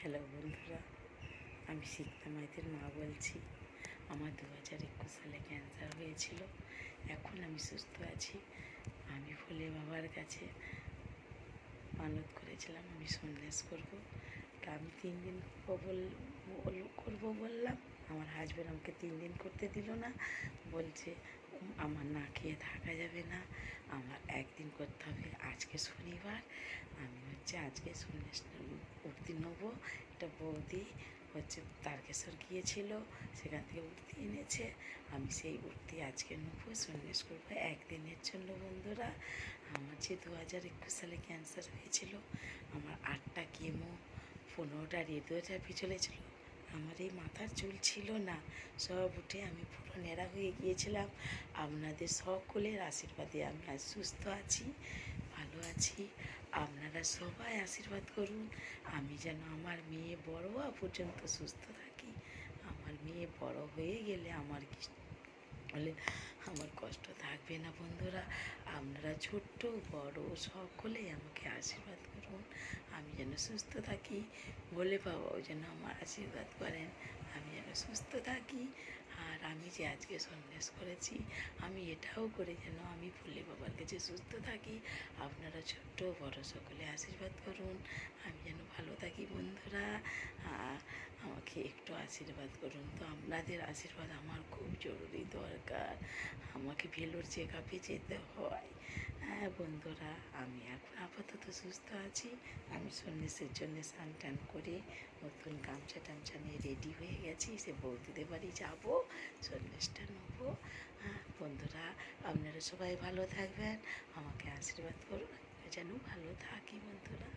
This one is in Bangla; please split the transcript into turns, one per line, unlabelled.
হ্যালো বন্ধুরা, আমি সিকতা মাইতির মা বলছি। আমার 2021 সালে ক্যান্সার হয়েছিল। এখন আমি সুস্থ আছি। আমি ভোলে বাবার কাছে মানত করেছিলাম আমি সন্ন্যাস করবো। তা আমি 3 দিন করবো বললাম। আমার হাজব্যান্ড আমাকে 3 দিন করতে দিল না, বলছে আমার না খেয়ে থাকা যাবে না, আমার একদিন করতে হবে। আজকে শনিবার, আমি আজকে সন্ন্যাস উঠতি নেবো। একটা বৌদি তারকেশ্বর গিয়েছিল, সেখান থেকে উঠতি এনেছে। আমি সেই উঠতি আজকে নেবো, সন্ন্যাস করবো একদিনের জন্য। বন্ধুরা, আমার যে 2021 সালে ক্যান্সার হয়েছিল, আমার 8টা কেমো, 15টা রেডিওথেরাপি চলেছিল। আমার এই মাথার চুল ছিল না, সব উঠে আমি পুরো ন্যাড়া হয়ে গিয়েছিলাম। আপনাদের সকলের আশীর্বাদে আমি আজ সুস্থ আছি, ভালো আছি। আপনারা সবাই আশীর্বাদ করুন, আমি যেন আমার মেয়ে বড় হওয়া পর্যন্ত সুস্থ থাকি। আমার মেয়ে বড় হয়ে গেলে আমার হলে আমার কষ্ট থাকবে না। বন্ধুরা, আপনারা ছোট্ট বড় সকলেই আমাকে আশীর্বাদ করুন, আমি যেন সুস্থ থাকি। বলে বাবাও যেন আমার আশীর্বাদ করেন, আমি যেন সুস্থ থাকি। আর আমি যে আজকে সন্ন্যাস করেছি, আমি এটাও করে যেন আমি ভোলে বাবার কাছে সুস্থ থাকি। আপনারা ছোট্ট বড় সকলে আশীর্বাদ করুন, আমি যেন ভালো থাকি। বন্ধুরা, আমাকে একটু আশীর্বাদ করুন। তো আপনাদের আশীর্বাদ আমার খুব জরুরি দরকার। আমাকে ভেলোর চেক আপে যেতে হয়। হ্যাঁ বন্ধুরা, আমি এখন আপাতত সুস্থ আছি। আমি সন্ন্যাসের জন্য স্নান টান করে নতুন গামছা টামছা নিয়ে রেডি হয়ে গেছি। সে বৌদিদের বাড়ি যাবো, সন্ন্যাসটা নেবো। হ্যাঁ বন্ধুরা, আপনারা সবাই ভালো থাকবেন, আমাকে আশীর্বাদ করুন যেন ভালো থাকি। বন্ধুরা।